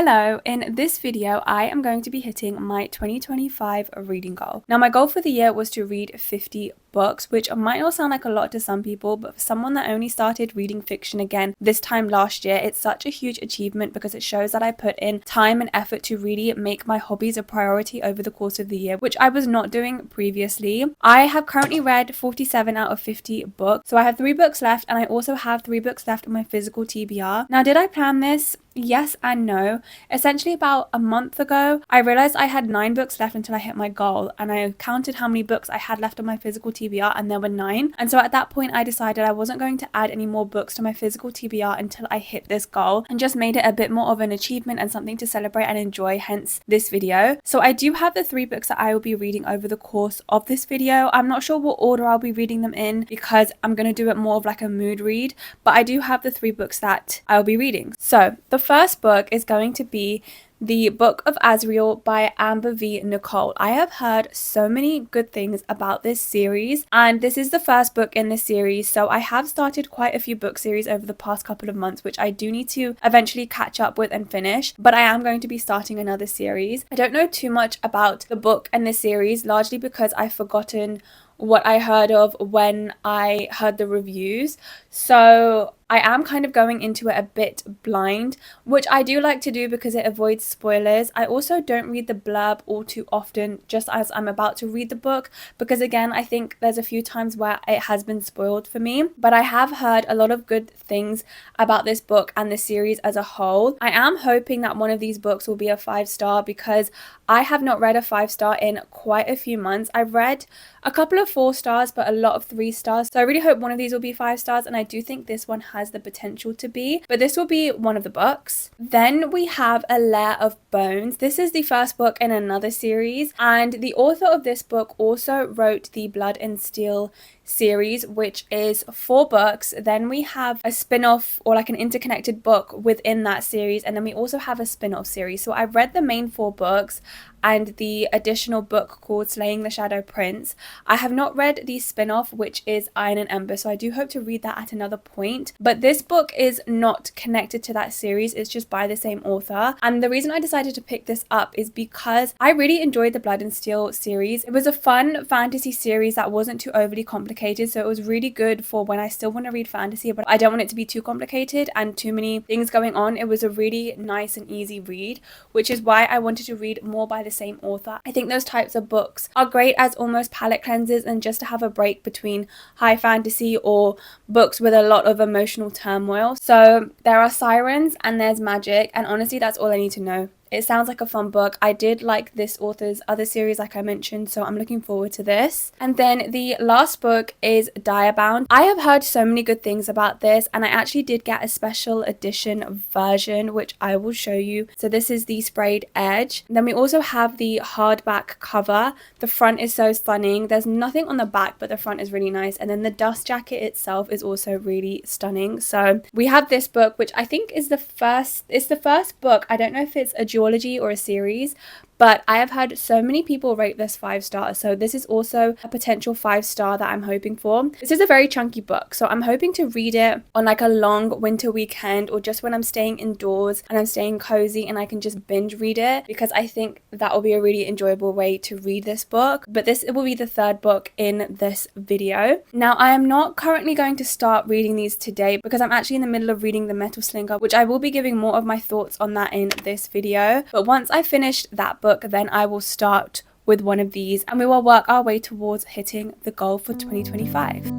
Hello, in this video I am going to be hitting my 2025 reading goal. Now my goal for the year was to read 50 books, which might not sound like a lot to some people, but for someone that only started reading fiction again this time last year, it's such a huge achievement because it shows that I put in time and effort to really make my hobbies a priority over the course of the year, which I was not doing previously. I have currently read 47 out of 50 books, so I have 3 books left, and I also have 3 books left on my physical TBR. Now, did I plan this? Yes and no. Essentially about a month ago, I realized I had 9 books left until I hit my goal, and I counted how many books I had left on my physical TBR and there were 9. And so at that point I decided I wasn't going to add any more books to my physical TBR until I hit this goal, and just made it a bit more of an achievement and something to celebrate and enjoy, hence this video. So I do have the 3 books that I will be reading over the course of this video. I'm not sure what order I'll be reading them in because I'm going to do it more of like a mood read, but I do have the 3 books that I'll be reading. So the first book is going to be The Book of Azrael by Amber v. Nicole. I have heard so many good things about this series, and this is the first book in this series, so I have started quite a few book series over the past couple of months, which I do need to eventually catch up with and finish, but I am going to be starting another series. I don't know too much about the book and this series, largely because I've forgotten what I heard of when I heard the reviews, so I am kind of going into it a bit blind, which I do like to do because it avoids spoilers. I also don't read the blurb all too often just as I'm about to read the book, because again, I think there's a few times where it has been spoiled for me, but I have heard a lot of good things about this book and the series as a whole. I am hoping that one of these books will be a 5-star because I have not read a 5-star in quite a few months. I've read a couple of 4 stars, but a lot of 3 stars. So I really hope one of these will be 5 stars, and I do think this one has the potential to be, but this will be one of the books. Then we have A Lair of Bones. This is the first book in another series, and the author of this book also wrote the Blood and Steel series, which is 4 books. Then we have a spin-off or like an interconnected book within that series, and then we also have a spin-off series. So I've read the main 4 books and the additional book called Slaying the Shadow Prince. I have not read the spin-off, which is Iron and Ember, so I do hope to read that at another point, but this book is not connected to that series. It's just by the same author, and the reason I decided to pick this up is because I really enjoyed the Blood and Steel series. It was a fun fantasy series that wasn't too overly complicated, so it was really good for when I still want to read fantasy but I don't want it to be too complicated and too many things going on. It was a really nice and easy read, which is why I wanted to read more by the same author. I think those types of books are great as almost palette cleansers and just to have a break between high fantasy or books with a lot of emotional turmoil. So there are sirens and there's magic, and honestly that's all I need to know. It sounds like a fun book. I did like this author's other series like I mentioned, so I'm looking forward to this. And then the last book is Direbound. I have heard so many good things about this, and I actually did get a special edition version which I will show you. So this is the sprayed edge. Then we also have the hardback cover. The front is so stunning. There's nothing on the back, but the front is really nice, and then the dust jacket itself is also really stunning. So we have this book, which I think is the first book. I don't know if it's a duology or a series, but I have had so many people rate this 5 stars, so this is also a potential 5-star that I'm hoping for. This is a very chunky book, so I'm hoping to read it on like a long winter weekend or just when I'm staying indoors and I'm staying cozy and I can just binge read it, because I think that will be a really enjoyable way to read this book. But this will be the 3rd book in this video. Now I am not currently going to start reading these today because I'm actually in the middle of reading The Metal Slinger, which I will be giving more of my thoughts on that in this video. But once I finish that book, then I will start with one of these and we will work our way towards hitting the goal for 2025.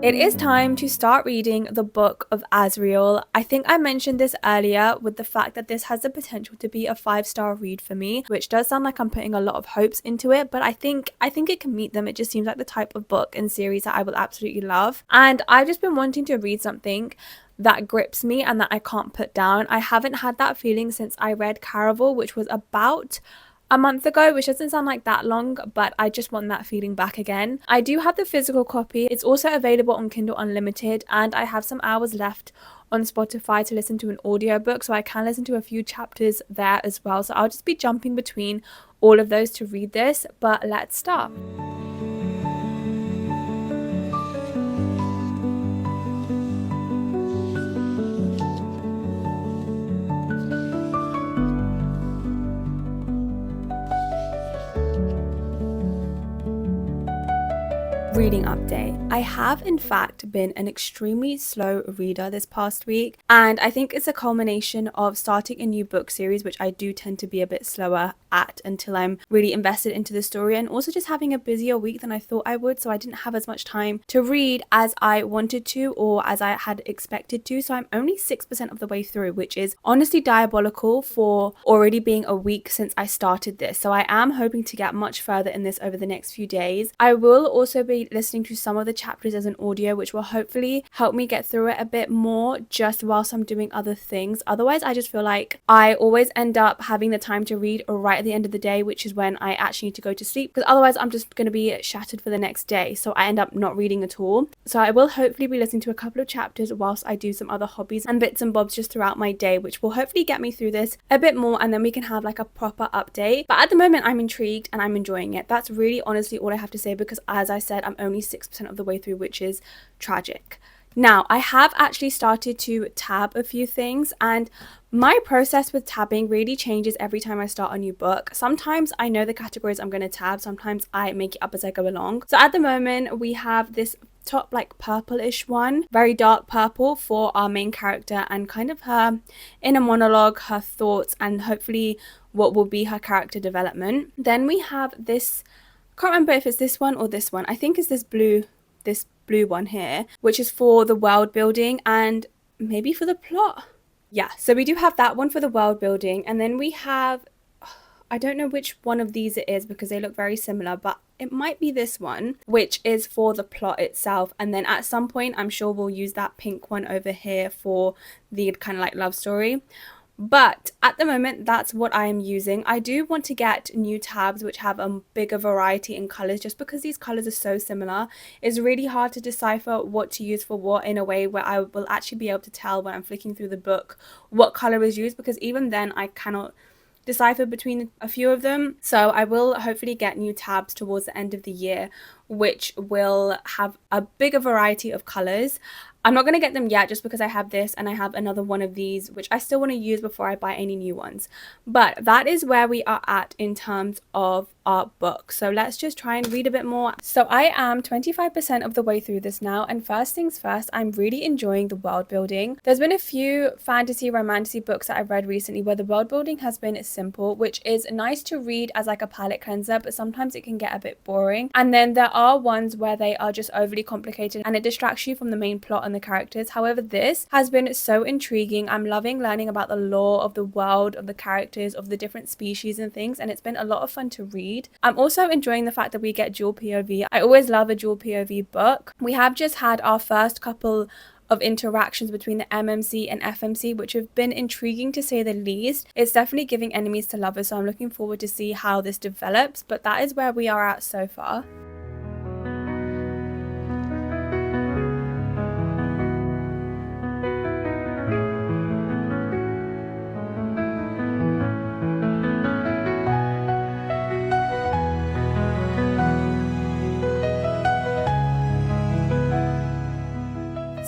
It is time to start reading The Book of Azrael. I think I mentioned this earlier with the fact that this has the potential to be a 5-star read for me, which does sound like I'm putting a lot of hopes into it, but I think it can meet them. It just seems like the type of book and series that I will absolutely love. And I've just been wanting to read something that grips me and that I can't put down. I haven't had that feeling since I read Caraval, which was about a month ago, which doesn't sound like that long, but I just want that feeling back again. I do have the physical copy. It's also available on Kindle Unlimited, and I have some hours left on Spotify to listen to an audiobook, so I can listen to a few chapters there as well. So I'll just be jumping between all of those to read this, but let's start. Reading update. I have in fact been an extremely slow reader this past week, and I think it's a culmination of starting a new book series, which I do tend to be a bit slower at until I'm really invested into the story, and also just having a busier week than I thought I would, so I didn't have as much time to read as I wanted to or as I had expected to. So I'm only 6% of the way through, which is honestly diabolical for already being a week since I started this. So I am hoping to get much further in this over the next few days. I will also be listening to some of the chapters as an audio, which will hopefully help me get through it a bit more just whilst I'm doing other things. Otherwise, I just feel like I always end up having the time to read right at the end of the day, which is when I actually need to go to sleep, because otherwise I'm just going to be shattered for the next day, so I end up not reading at all. So I will hopefully be listening to a couple of chapters whilst I do some other hobbies and bits and bobs just throughout my day, which will hopefully get me through this a bit more, and then we can have like a proper update. But at the moment I'm intrigued and I'm enjoying it. That's really honestly all I have to say, because as I said, I'm only 6% of the way through, which is tragic. Now, I have actually started to tab a few things, and my process with tabbing really changes every time I start a new book. Sometimes I know the categories I'm going to tab, sometimes I make it up as I go along. So at the moment, we have this top like purplish one, very dark purple, for our main character and kind of her inner monologue, her thoughts, and hopefully what will be her character development. Then we have this, can't remember if it's this one or this one. I think it's this blue one here, which is for the world building and maybe for the plot. Yeah, so we do have that one for the world building, and then we have, I don't know which one of these it is because they look very similar, but it might be this one, which is for the plot itself. And then at some point, I'm sure we'll use that pink one over here for the kind of like love story. But at the moment, that's what I am using. I do want to get new tabs which have a bigger variety in colors, just because these colors are so similar. It's really hard to decipher what to use for what in a way where I will actually be able to tell when I'm flicking through the book what color is used, because even then I cannot decipher between a few of them. So I will hopefully get new tabs towards the end of the year, which will have a bigger variety of colors. I'm not going to get them yet just because I have this and I have another one of these, which I still want to use before I buy any new ones. But that is where we are at in terms of our book. So let's just try and read a bit more. So I am 25% of the way through this now, and first things first, I'm really enjoying the world building. There's been a few fantasy romantasy books that I've read recently where the world building has been simple, which is nice to read as like a palate cleanser, but sometimes it can get a bit boring. And then there are ones where they are just overly complicated and it distracts you from the main plot and the characters. However, this has been so intriguing. I'm loving learning about the lore of the world, of the characters, of the different species and things, and it's been a lot of fun to read. I'm also enjoying the fact that we get dual POV. I always love a dual POV book. We have just had our first couple of interactions between the MMC and FMC, which have been intriguing to say the least. It's definitely giving enemies to lovers, so I'm looking forward to see how this develops, but that is where we are at so far.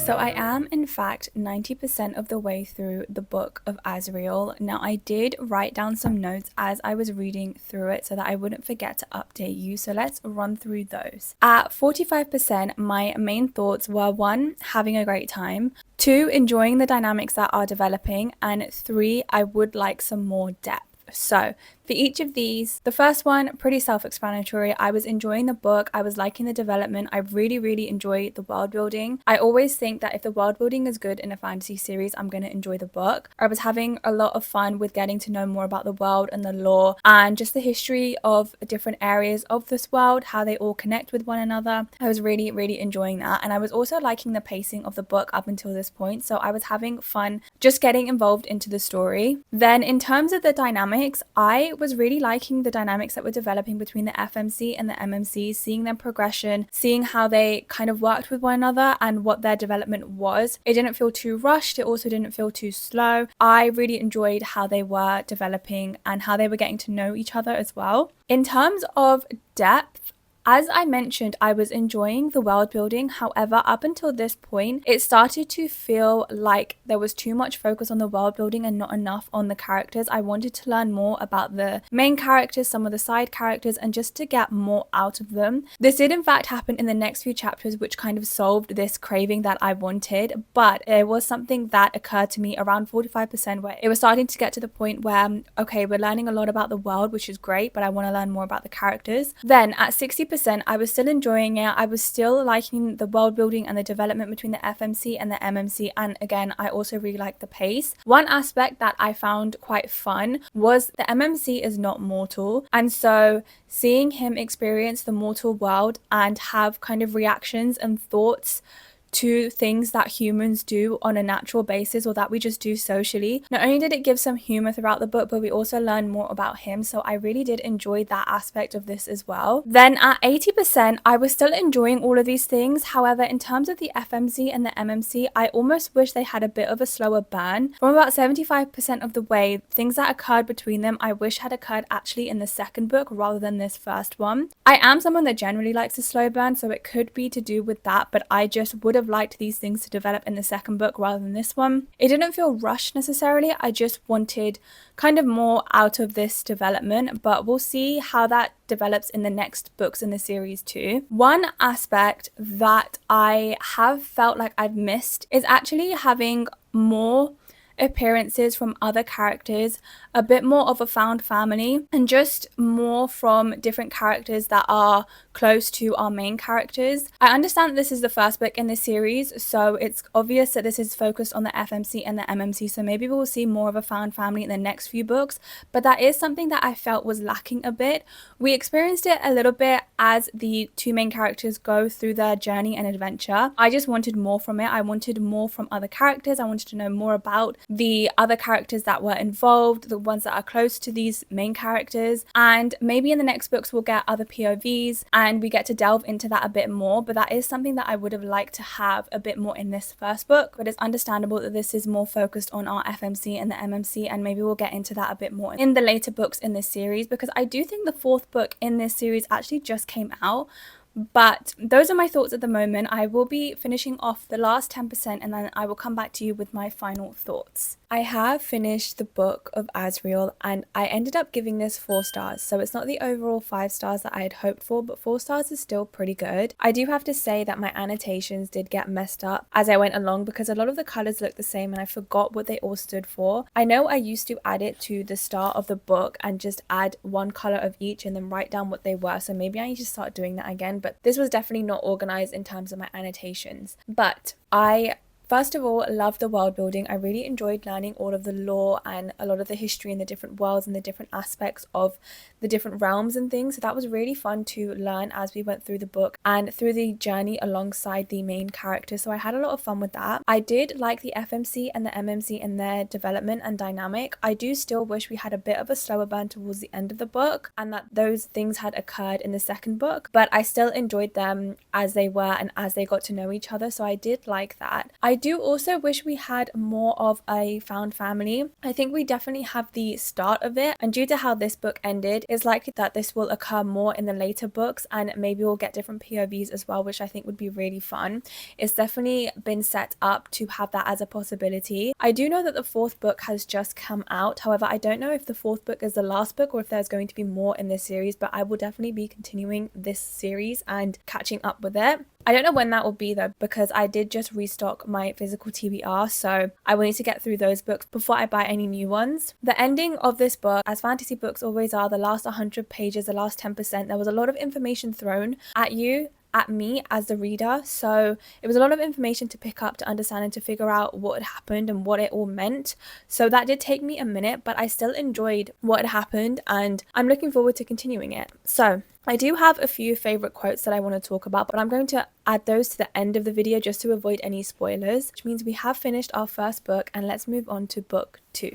So I am in fact 90% of the way through the book of Azrael. Now I did write down some notes as I was reading through it so that I wouldn't forget to update you. So let's run through those. At 45%, my main thoughts were 1, having a great time, 2, enjoying the dynamics that are developing, and 3, I would like some more depth. So for each of these, the first one, pretty self-explanatory. I was enjoying the book. I was liking the development. I really enjoy the world building. I always think that if the world building is good in a fantasy series, I'm going to enjoy the book. I was having a lot of fun with getting to know more about the world and the lore and just the history of different areas of this world, how they all connect with one another. I was really enjoying that. And I was also liking the pacing of the book up until this point. So I was having fun just getting involved into the story. Then in terms of the dynamics, I was really liking the dynamics that were developing between the FMC and the MMC, seeing their progression, seeing how they kind of worked with one another and what their development was. It didn't feel too rushed, it also didn't feel too slow. I really enjoyed how they were developing and how they were getting to know each other as well. In terms of depth, as I mentioned, I was enjoying the world building. However, up until this point, it started to feel like there was too much focus on the world building and not enough on the characters. I wanted to learn more about the main characters, some of the side characters, and just to get more out of them. This did in fact happen in the next few chapters, which kind of solved this craving that I wanted, but it was something that occurred to me around 45% where it was starting to get to the point where, okay, we're learning a lot about the world, which is great, but I want to learn more about the characters. Then at 60%, I was still enjoying it. I was still liking the world building and the development between the FMC and the MMC, and again, I also really liked the pace. One aspect that I found quite fun was the MMC is not mortal, and so seeing him experience the mortal world and have kind of reactions and thoughts to things that humans do on a natural basis or that we just do socially. Not only did it give some humor throughout the book, but we also learned more about him, so I really did enjoy that aspect of this as well. Then at 80%, I was still enjoying all of these things. However, in terms of the FMC and the MMC, I almost wish they had a bit of a slower burn. From about 75% of the way, things that occurred between them, I wish had occurred actually in the second book rather than this first one. I am someone that generally likes a slow burn, so it could be to do with that, but I just would have liked these things to develop in the second book rather than this one. It didn't feel rushed necessarily, I just wanted kind of more out of this development, but we'll see how that develops in the next books in the series too. One aspect that I have felt like I've missed is actually having more appearances from other characters, a bit more of a found family, and just more from different characters that are close to our main characters. I understand that this is the first book in the series, so it's obvious that this is focused on the FMC and the MMC, so maybe we'll see more of a found family in the next few books, but that is something that I felt was lacking a bit. We experienced it a little bit as the two main characters go through their journey and adventure. I just wanted more from it. I wanted more from other characters. I wanted to know more about the other characters that were involved, the ones that are close to these main characters, and maybe in the next books we'll get other POVs and we get to delve into that a bit more, but that is something that I would have liked to have a bit more in this first book. But it's understandable that this is more focused on our FMC and the MMC, and maybe we'll get into that a bit more in the later books in this series, because I do think the fourth book in this series actually just came out. But those are my thoughts at the moment. I will be finishing off the last 10% and then I will come back to you with my final thoughts. I have finished the book of Azrael and I ended up giving this 4 stars. So it's not the overall 5 stars that I had hoped for, but 4 stars is still pretty good. I do have to say that my annotations did get messed up as I went along because a lot of the colours looked the same and I forgot what they all stood for. I know I used to add it to the start of the book and just add one colour of each and then write down what they were. So maybe I need to start doing that again, but this was definitely not organised in terms of my annotations. But I first of all, love the world building. I really enjoyed learning all of the lore and a lot of the history and the different worlds and the different aspects of the different realms and things. So that was really fun to learn as we went through the book and through the journey alongside the main character. So I had a lot of fun with that. I did like the FMC and the MMC in their development and dynamic. I do still wish we had a bit of a slower burn towards the end of the book and that those things had occurred in the second book, but I still enjoyed them as they were and as they got to know each other. So I did like that. I do also wish we had more of a found family. I think we definitely have the start of it, and due to how this book ended, it's likely that this will occur more in the later books and maybe we'll get different POVs as well, which I think would be really fun. It's definitely been set up to have that as a possibility. I do know that the 4th book has just come out, however I don't know if the 4th book is the last book or if there's going to be more in this series, but I will definitely be continuing this series and catching up with it. I don't know when that will be though, because I did just restock my physical TBR, so I will need to get through those books before I buy any new ones. The ending of this book, as fantasy books always are, the last 100 pages, the last 10%, there was a lot of information thrown at you, at me as the reader, so it was a lot of information to pick up, to understand and to figure out what had happened and what it all meant. So that did take me a minute, but I still enjoyed what had happened and I'm looking forward to continuing it. So I do have a few favourite quotes that I want to talk about, but I'm going to add those to the end of the video just to avoid any spoilers, which means we have finished our first book and let's move on to book 2.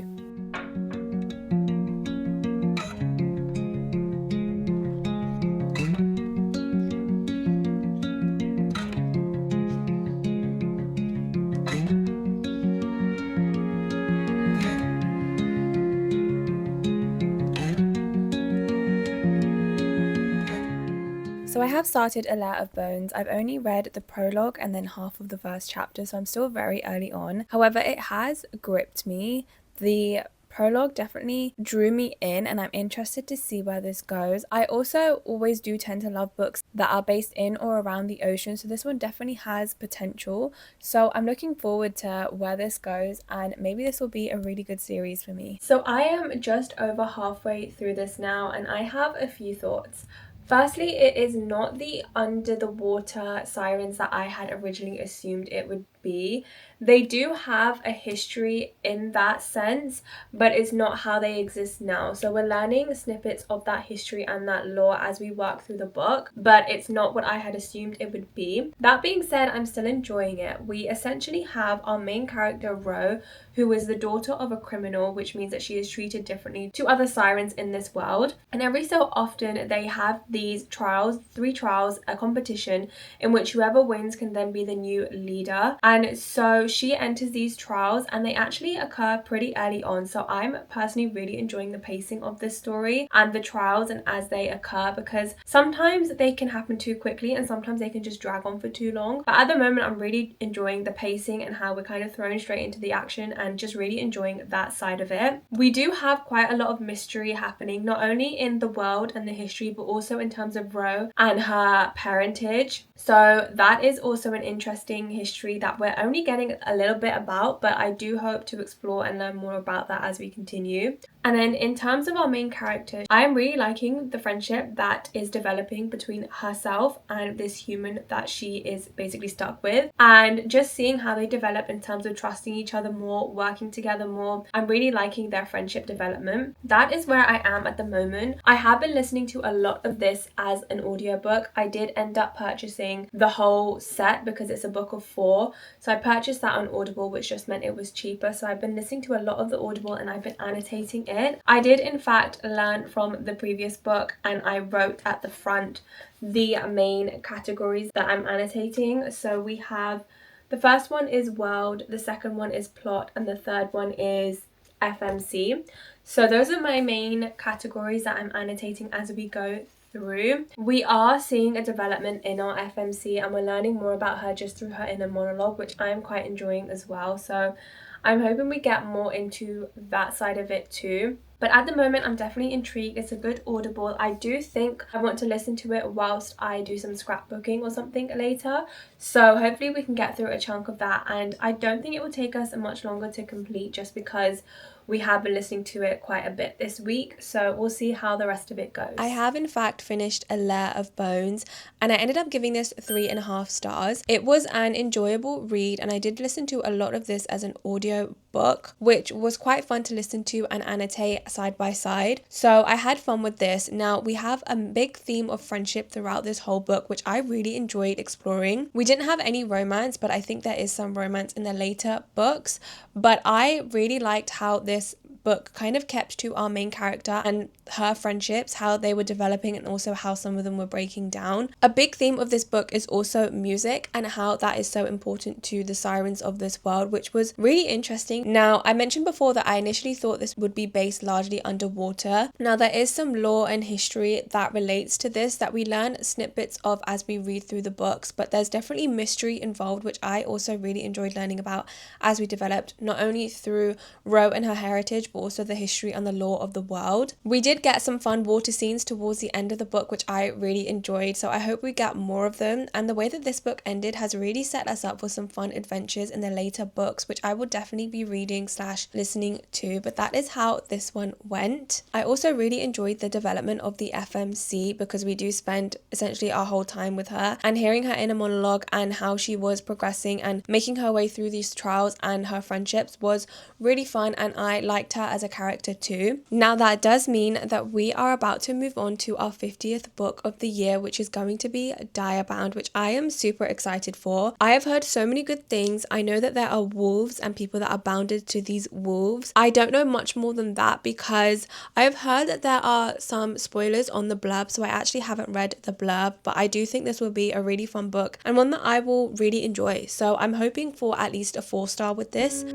So I have started A Layer of Bones. I've only read the prologue and then half of the first chapter, so I'm still very early on. However, it has gripped me. The prologue definitely drew me in and I'm interested to see where this goes. I also always do tend to love books that are based in or around the ocean, so this one definitely has potential. So I'm looking forward to where this goes, and maybe this will be a really good series for me. So I am just over halfway through this now and I have a few thoughts. Firstly, it is not the under the water sirens that I had originally assumed it would be. They do have a history in that sense, but it's not how they exist now. So we're learning snippets of that history and that lore as we work through the book, but it's not what I had assumed it would be. That being said, I'm still enjoying it. We essentially have our main character, Ro, who is the daughter of a criminal, which means that she is treated differently to other sirens in this world. And every so often they have these trials, 3 trials, a competition in which whoever wins can then be the new leader. And so she enters these trials and they actually occur pretty early on. So I'm personally really enjoying the pacing of this story and the trials and as they occur, because sometimes they can happen too quickly and sometimes they can just drag on for too long. But at the moment I'm really enjoying the pacing and how we're kind of thrown straight into the action and just really enjoying that side of it. We do have quite a lot of mystery happening, not only in the world and the history, but also in terms of Ro and her parentage. So that is also an interesting history that we're only getting a little bit about, but I do hope to explore and learn more about that as we continue. And then in terms of our main character, I am really liking the friendship that is developing between herself and this human that she is basically stuck with, and just seeing how they develop in terms of trusting each other more, working together more. I'm really liking their friendship development. That is where I am at the moment. I have been listening to a lot of this as an audiobook. I did end up purchasing the whole set because it's a book of 4, so I purchased that on Audible, which just meant it was cheaper. So I've been listening to a lot of the Audible and I've been annotating it. I did in fact learn from the previous book and I wrote at the front the main categories that I'm annotating. So we have, the first one is world, the second one is plot, and the third one is FMC. So those are my main categories that I'm annotating as we go through. We are seeing a development in our FMC and we're learning more about her just through her inner monologue, which I'm quite enjoying as well. So I'm hoping we get more into that side of it too. But at the moment, I'm definitely intrigued. It's a good Audible. I do think I want to listen to it whilst I do some scrapbooking or something later. So hopefully we can get through a chunk of that. And I don't think it will take us much longer to complete just because we have been listening to it quite a bit this week, so we'll see how the rest of it goes. I have in fact finished A Layer of Bones and I ended up giving this 3.5 stars. It was an enjoyable read and I did listen to a lot of this as an audio book, which was quite fun to listen to and annotate side by side. So I had fun with this. Now we have a big theme of friendship throughout this whole book, which I really enjoyed exploring. We didn't have any romance, but I think there is some romance in the later books. But I really liked how this book kind of kept to our main character and her friendships, how they were developing and also how some of them were breaking down. A big theme of this book is also music and how that is so important to the sirens of this world, which was really interesting. Now, I mentioned before that I initially thought this would be based largely underwater. Now, there is some lore and history that relates to this that we learn snippets of as we read through the books, but there's definitely mystery involved, which I also really enjoyed learning about as we developed, not only through Ro and her heritage, but also the history and the lore of the world. We did get some fun water scenes towards the end of the book, which I really enjoyed, so I hope we get more of them. And the way that this book ended has really set us up for some fun adventures in the later books, which I will definitely be reading / listening to, but that is how this one went. I also really enjoyed the development of the FMC because we do spend essentially our whole time with her and hearing her inner monologue and how she was progressing and making her way through these trials and her friendships was really fun, and I liked her as a character too. Now that does mean that we are about to move on to our 50th book of the year, which is going to be Direbound, which I am super excited for. I have heard so many good things. I know that there are wolves and people that are bounded to these wolves. I don't know much more than that because I have heard that there are some spoilers on the blurb, so I actually haven't read the blurb, but I do think this will be a really fun book and one that I will really enjoy. So I'm hoping for at least a 4-star with this.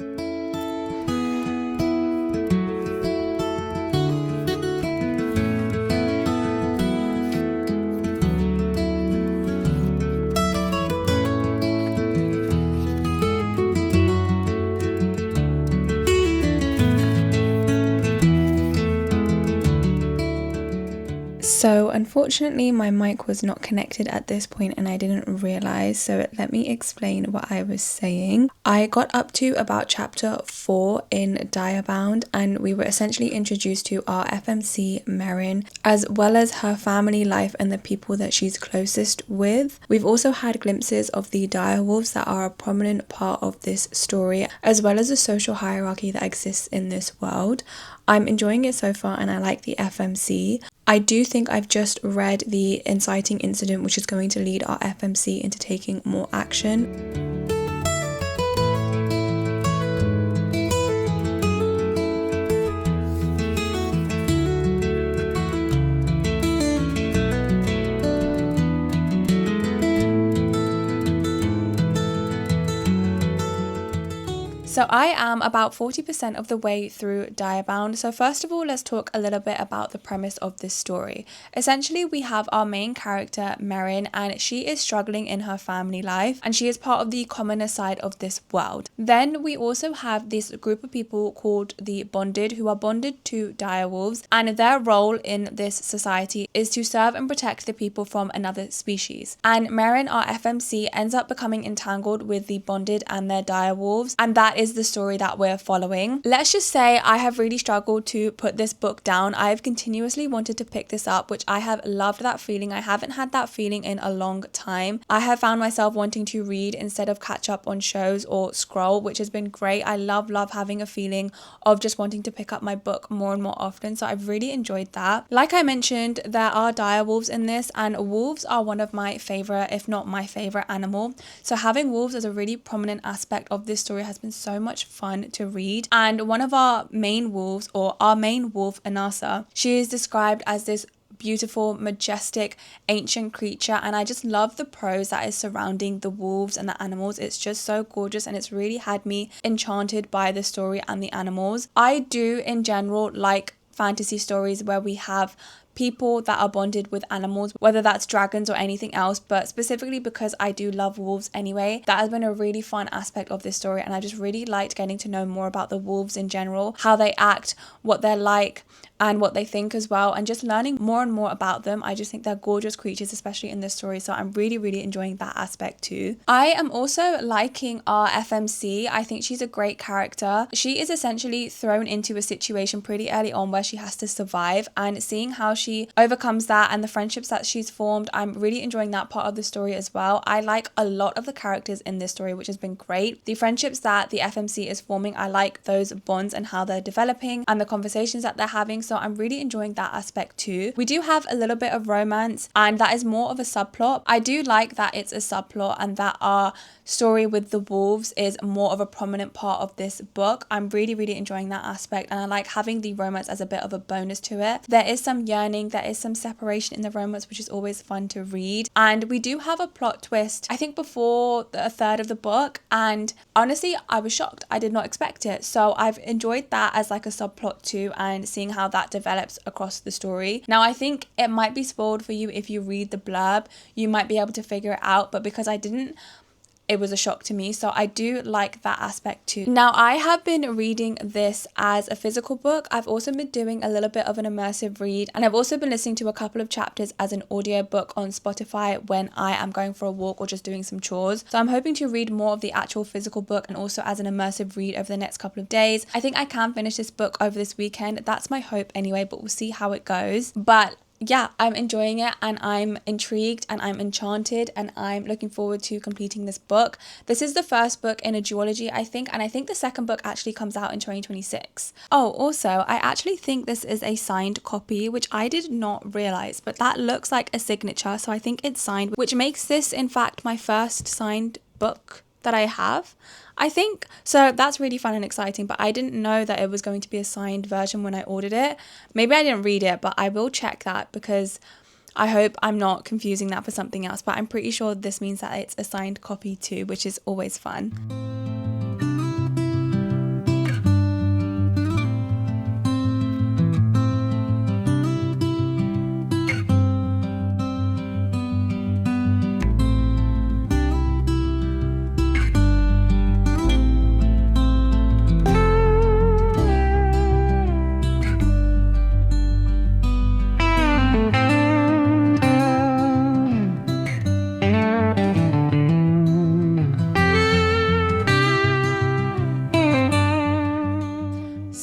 So unfortunately my mic was not connected at this point and I didn't realize, so let me explain what I was saying. I got up to about chapter 4 in Direbound and we were essentially introduced to our FMC Merrin, as well as her family life and the people that she's closest with. We've also had glimpses of the direwolves that are a prominent part of this story, as well as the social hierarchy that exists in this world. I'm enjoying it so far and I like the FMC. I do think I've just read the inciting incident which is going to lead our FMC into taking more action. So I am about 40% of the way through Direbound. So first of all, let's talk a little bit about the premise of this story. Essentially, we have our main character, Merrin, and she is struggling in her family life, and she is part of the commoner side of this world. Then we also have this group of people called the Bonded, who are bonded to direwolves, and their role in this society is to serve and protect the people from another species. And Merrin, our FMC, ends up becoming entangled with the Bonded and their direwolves, and that is the story that we're following. Let's just say I have really struggled to put this book down. I've continuously wanted to pick this up, which I have loved that feeling. I haven't had that feeling in a long time. I have found myself wanting to read instead of catch up on shows or scroll, which has been great. I love having a feeling of just wanting to pick up my book more and more often, so I've really enjoyed that. Like I mentioned, there are direwolves in this, and wolves are one of my favorite, if not my favorite animal. So having wolves as a really prominent aspect of this story has been so much fun to read. And one of our main wolves, or our main wolf, Anasa, she is described as this beautiful, majestic, ancient creature, and I just love the prose that is surrounding the wolves and the animals. It's just so gorgeous, and it's really had me enchanted by the story and the animals. I do in general like fantasy stories where we have people that are bonded with animals, whether that's dragons or anything else, but specifically because I do love wolves anyway, that has been a really fun aspect of this story, and I just really liked getting to know more about the wolves in general, how they act, what they're like, and what they think as well, and just learning more and more about them. I just think they're gorgeous creatures, especially in this story, so I'm really enjoying that aspect too. I am also liking our FMC. I think she's a great character. She is essentially thrown into a situation pretty early on where she has to survive, and seeing how she overcomes that and the friendships that she's formed, I'm really enjoying that part of the story as well. I like a lot of the characters in this story, which has been great. The friendships that the FMC is forming, I like those bonds and how they're developing and the conversations that they're having, so I'm really enjoying that aspect too. We do have a little bit of romance, and that is more of a subplot. I do like that it's a subplot and that our story with the wolves is more of a prominent part of this book. I'm really enjoying that aspect, and I like having the romance as a bit of a bonus to it. There is some yearning, there is some separation in the romance, which is always fun to read, and we do have a plot twist, I think before a third of the book, and honestly I was shocked. I did not expect it, so I've enjoyed that as like a subplot too, and seeing how that develops across the story. Now I think it might be spoiled for you if you read the blurb. You might be able to figure it out, but because I didn't, it was a shock to me, so I do like that aspect too. Now I have been reading this as a physical book. I've also been doing a little bit of an immersive read, and I've also been listening to a couple of chapters as an audiobook on Spotify when I am going for a walk or just doing some chores. So I'm hoping to read more of the actual physical book and also as an immersive read over the next couple of days. I think I can finish this book over this weekend. That's my hope anyway, but we'll see how it goes. But yeah, I'm enjoying it, and I'm intrigued, and I'm enchanted, and I'm looking forward to completing this book. This is the first book in a duology, I think, and I think the second book actually comes out in 2026. Oh, also, I actually think this is a signed copy, which I did not realize, but that looks like a signature, so I think it's signed, which makes this, in fact, my first signed book that I have, I think. So that's really fun and exciting, but I didn't know that it was going to be a signed version when I ordered it. Maybe I didn't read it, but I will check that because I hope I'm not confusing that for something else, but I'm pretty sure this means that it's a signed copy too, which is always fun.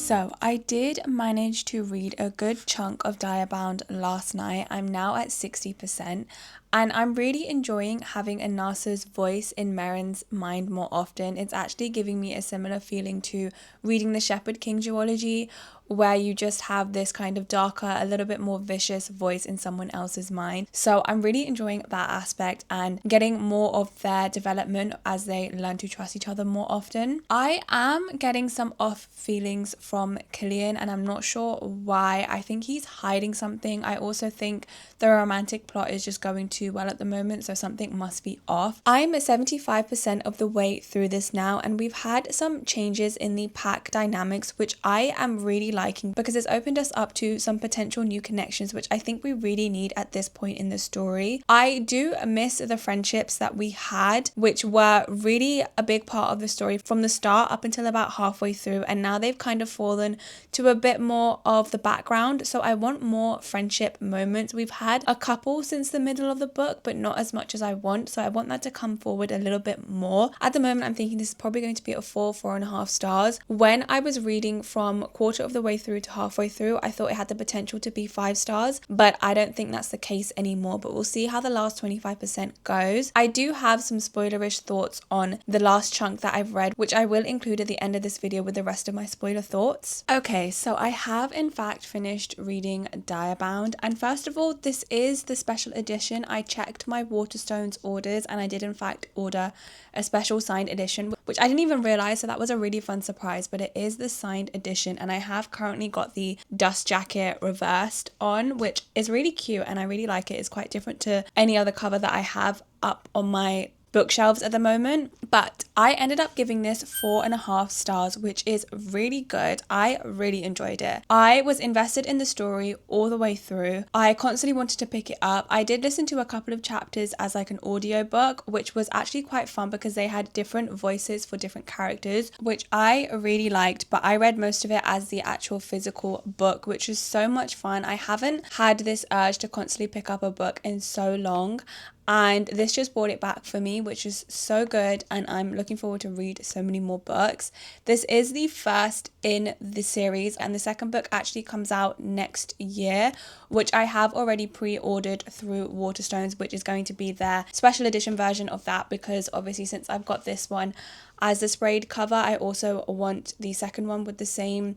So I did manage to read a good chunk of Direbound last night. I'm now at 60%. And I'm really enjoying having Anasa's voice in Merrin's mind more often. It's actually giving me a similar feeling to reading the Shepherd King duology, where you just have this kind of darker, a little bit more vicious voice in someone else's mind. So I'm really enjoying that aspect and getting more of their development as they learn to trust each other more often. I am getting some off feelings from Killian, and I'm not sure why. I think he's hiding something. I also think the romantic plot is just going too well at the moment, so something must be off. I'm 75% of the way through this now, and we've had some changes in the pack dynamics, which I am really liking because it's opened us up to some potential new connections, which I think we really need at this point in the story. I do miss the friendships that we had, which were really a big part of the story from the start up until about halfway through, and now they've kind of fallen to a bit more of the background. So I want more friendship moments. We've had a couple since the middle of the book, but not as much as I want, so I want that to come forward a little bit more. At the moment I'm thinking this is probably going to be a 4.5 stars. When I was reading from quarter of the way through to halfway through, I thought it had the potential to be 5 stars, but I don't think that's the case anymore. But we'll see how the last 25% goes. I do have some spoilerish thoughts on the last chunk that I've read, which I will include at the end of this video with the rest of my spoiler thoughts. Okay, so I have in fact finished reading Direbound, and first of all, this is the special edition. I checked my Waterstones orders and I did in fact order a special signed edition, which I didn't even realize, so that was a really fun surprise. But it is the signed edition, and I have currently got the dust jacket reversed on, which is really cute and I really like it. It's quite different to any other cover that I have up on my bookshelves at the moment. But I ended up giving this 4.5 stars, which is really good. I really enjoyed it. I was invested in the story all the way through. I constantly wanted to pick it up. I did listen to a couple of chapters as like an audiobook, which was actually quite fun because they had different voices for different characters, which I really liked. But I read most of it as the actual physical book, which was so much fun. I haven't had this urge to constantly pick up a book in so long, and this just brought it back for me, which is so good, and I'm looking forward to read so many more books. This is the first in the series, and the second book actually comes out next year, which I have already pre-ordered through Waterstones, which is going to be their special edition version of that, because obviously since I've got this one as the sprayed cover, I also want the second one with the same,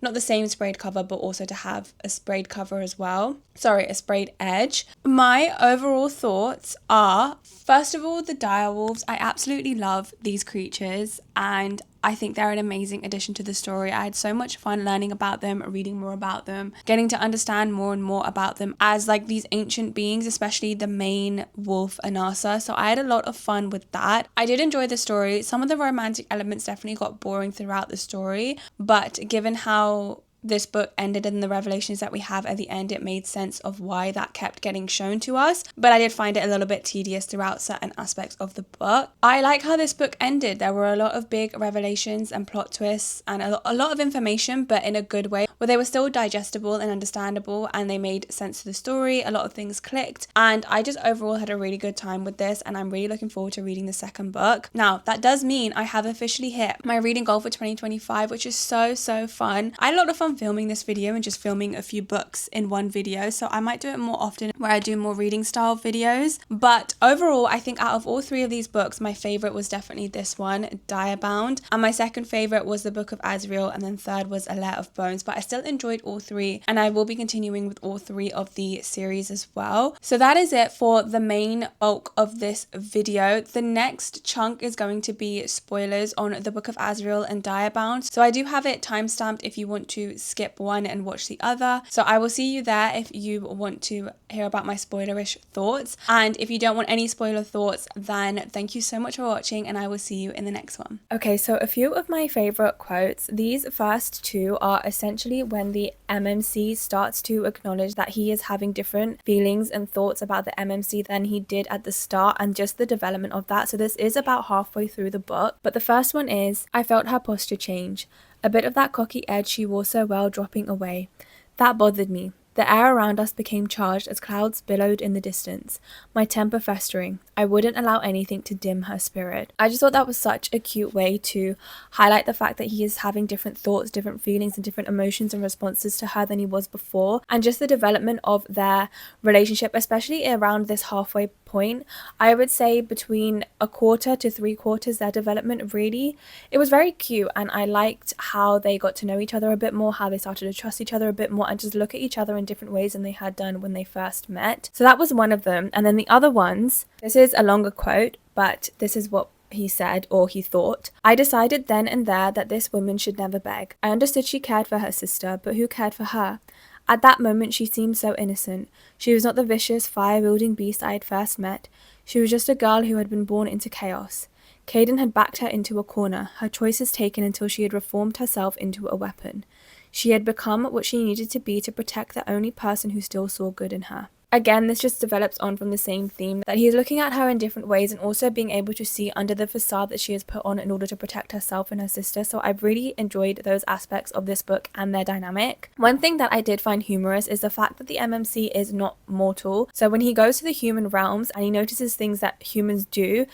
not the same sprayed cover, but also to have a sprayed cover as well. Sorry, a sprayed edge. My overall thoughts are, first of all, the direwolves. I absolutely love these creatures, and I think they're an amazing addition to the story. I had so much fun learning about them, reading more about them, getting to understand more and more about them as like these ancient beings, especially the main wolf, Anasa. So I had a lot of fun with that. I did enjoy the story. Some of the romantic elements definitely got boring throughout the story, but given how this book ended and the revelations that we have at the end, it made sense of why that kept getting shown to us. But I did find it a little bit tedious throughout certain aspects of the book. I like how this book ended. There were a lot of big revelations and plot twists and a lot of information, but in a good way, where they were still digestible and understandable and they made sense to the story. A lot of things clicked, and I just overall had a really good time with this, and I'm really looking forward to reading the second book. Now, that does mean I have officially hit my reading goal for 2025, which is so fun. I had a lot of fun filming this video and just filming a few books in one video, so I might do it more often where I do more reading style videos. But overall, I think out of all 3 of these books, my favorite was definitely this one, Direbound, and my second favorite was the Book of Azrael, and then third was A Lair of Bones. But I still enjoyed all 3, and I will be continuing with all 3 of the series as well. So that is it for the main bulk of this video. The next chunk is going to be spoilers on the Book of Azrael and Direbound, so I do have it timestamped if you want to skip one and watch the other. So I will see you there if you want to hear about my spoilerish thoughts, and if you don't want any spoiler thoughts, then thank you so much for watching, and I will see you in the next one. Okay, so a few of my favorite quotes. These first 2 are essentially when the MMC starts to acknowledge that he is having different feelings and thoughts about the MMC than he did at the start, and just the development of that. So this is about halfway through the book, but the first one is, I felt her posture change. A bit of that cocky edge she wore so well dropping away. That bothered me. The air around us became charged as clouds billowed in the distance, my temper festering. I wouldn't allow anything to dim her spirit. I just thought that was such a cute way to highlight the fact that he is having different thoughts, different feelings, and different emotions and responses to her than he was before. And just the development of their relationship, especially around this halfway point, I would say between a quarter to 3/4, their development really, it was very cute, and I liked how they got to know each other a bit more, how they started to trust each other a bit more, and just look at each other in different ways than they had done when they first met. So that was one of them. And then the other ones, this is a longer quote, but this is what he said, or he thought. I decided then and there that this woman should never beg. I understood she cared for her sister, but who cared for her? At that moment she seemed so innocent. She was not the vicious, fire-wielding beast I had first met. She was just a girl who had been born into chaos. Caden had backed her into a corner, her choices taken until she had reformed herself into a weapon. She had become what she needed to be to protect the only person who still saw good in her. Again, this just develops on from the same theme, that he is looking at her in different ways and also being able to see under the facade that she has put on in order to protect herself and her sister. So I've really enjoyed those aspects of this book and their dynamic. One thing that I did find humorous is the fact that the MMC is not mortal. So when he goes to the human realms and he notices things that humans do,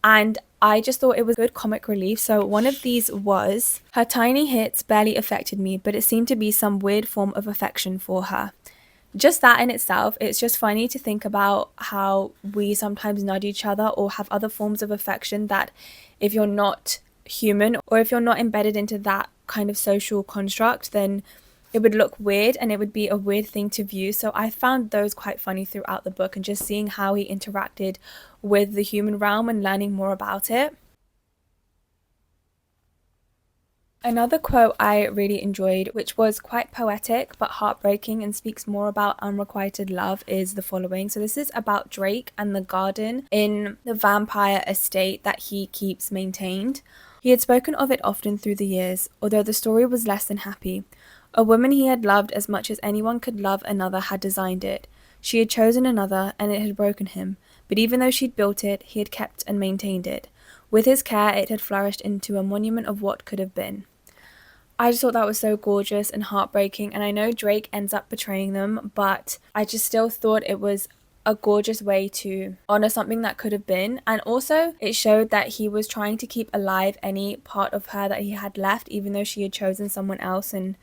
and I just thought it was good comic relief. So one of these was, her tiny hits barely affected me, but it seemed to be some weird form of affection for her. Just that in itself, it's just funny to think about how we sometimes nudge each other or have other forms of affection that if you're not human or if you're not embedded into that kind of social construct, then it would look weird and it would be a weird thing to view. So I found those quite funny throughout the book, and just seeing how he interacted with the human realm and learning more about it. Another quote I really enjoyed, which was quite poetic but heartbreaking and speaks more about unrequited love, is the following. So this is about Drake and the garden in the vampire estate that he keeps maintained. He had spoken of it often through the years, although the story was less than happy. A woman he had loved as much as anyone could love another had designed it. She had chosen another and it had broken him, but even though she'd built it, he had kept and maintained it. With his care, it had flourished into a monument of what could have been. I just thought that was so gorgeous and heartbreaking, and I know Drake ends up betraying them, but I just still thought it was a gorgeous way to honor something that could have been. And also it showed that he was trying to keep alive any part of her that he had left, even though she had chosen someone else, and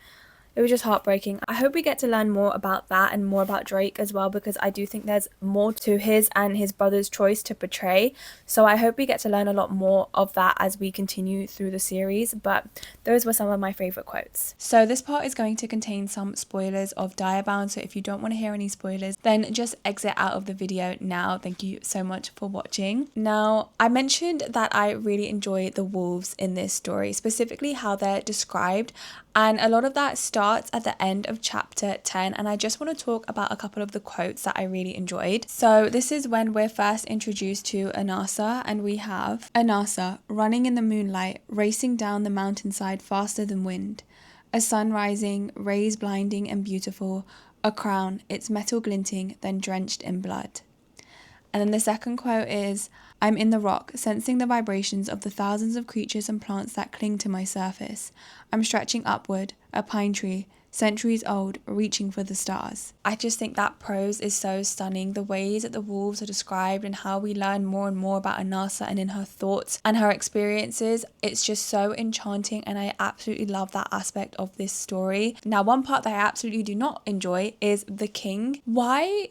it was just heartbreaking. I hope we get to learn more about that and more about Drake as well, because I do think there's more to his and his brother's choice to portray. So I hope we get to learn a lot more of that as we continue through the series. But those were some of my favorite quotes. So this part is going to contain some spoilers of Direbound. So if you don't want to hear any spoilers, then just exit out of the video now. Thank you so much for watching. Now, I mentioned that I really enjoy the wolves in this story, specifically how they're described. And a lot of that starts at the end of chapter 10. And I just want to talk about a couple of the quotes that I really enjoyed. So this is when we're first introduced to Anasa, and we have Anasa running in the moonlight, racing down the mountainside faster than wind. A sun rising, rays blinding and beautiful, a crown, its metal glinting, then drenched in blood. And then the second quote is, I'm in the rock, sensing the vibrations of the thousands of creatures and plants that cling to my surface. I'm stretching upward, a pine tree, centuries old, reaching for the stars. I just think that prose is so stunning. The ways that the wolves are described and how we learn more and more about Anasa and in her thoughts and her experiences. It's just so enchanting, and I absolutely love that aspect of this story. Now, one part that I absolutely do not enjoy is the king. Why?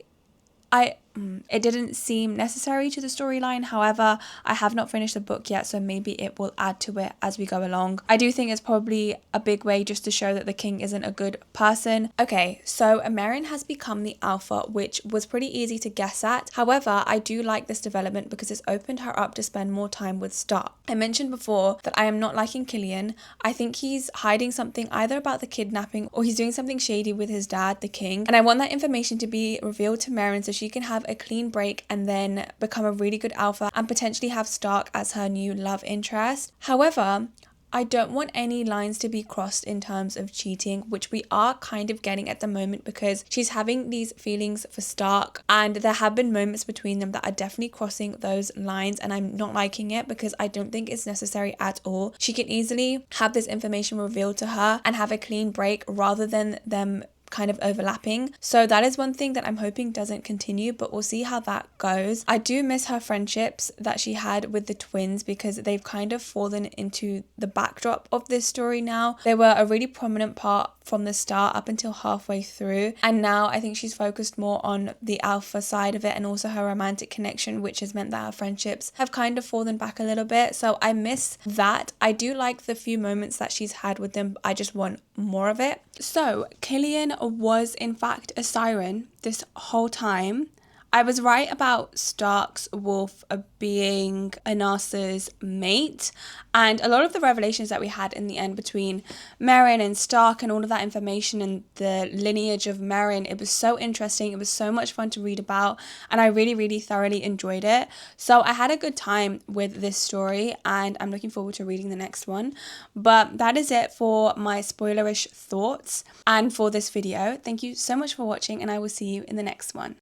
It didn't seem necessary to the storyline. However, I have not finished the book yet, so maybe it will add to it as we go along. I do think it's probably a big way just to show that the king isn't a good person. Okay, so Amerin has become the alpha, which was pretty easy to guess at. However, I do like this development because it's opened her up to spend more time with Stark. I mentioned before that I am not liking Killian. I think he's hiding something either about the kidnapping or he's doing something shady with his dad, the king. And I want that information to be revealed to Amerin so she can have a clean break and then become a really good alpha and potentially have Stark as her new love interest. However, I don't want any lines to be crossed in terms of cheating, which we are kind of getting at the moment because she's having these feelings for Stark, and there have been moments between them that are definitely crossing those lines, and I'm not liking it because I don't think it's necessary at all. She can easily have this information revealed to her and have a clean break rather than them kind of overlapping. So that is one thing that I'm hoping doesn't continue, but we'll see how that goes. I do miss her friendships that she had with the twins because they've kind of fallen into the backdrop of this story now. They were a really prominent part from the start up until halfway through, and now I think she's focused more on the alpha side of it and also her romantic connection, which has meant that her friendships have kind of fallen back a little bit. So I miss that. I do like the few moments that she's had with them. I just want more of it. So Killian was in fact a siren this whole time. I was right about Stark's wolf being Anas's mate, and a lot of the revelations that we had in the end between Meryn and Stark and all of that information and the lineage of Meryn, it was so interesting. It was so much fun to read about, and I really thoroughly enjoyed it. So I had a good time with this story, and I'm looking forward to reading the next one. But that is it for my spoilerish thoughts and for this video. Thank you so much for watching, and I will see you in the next one.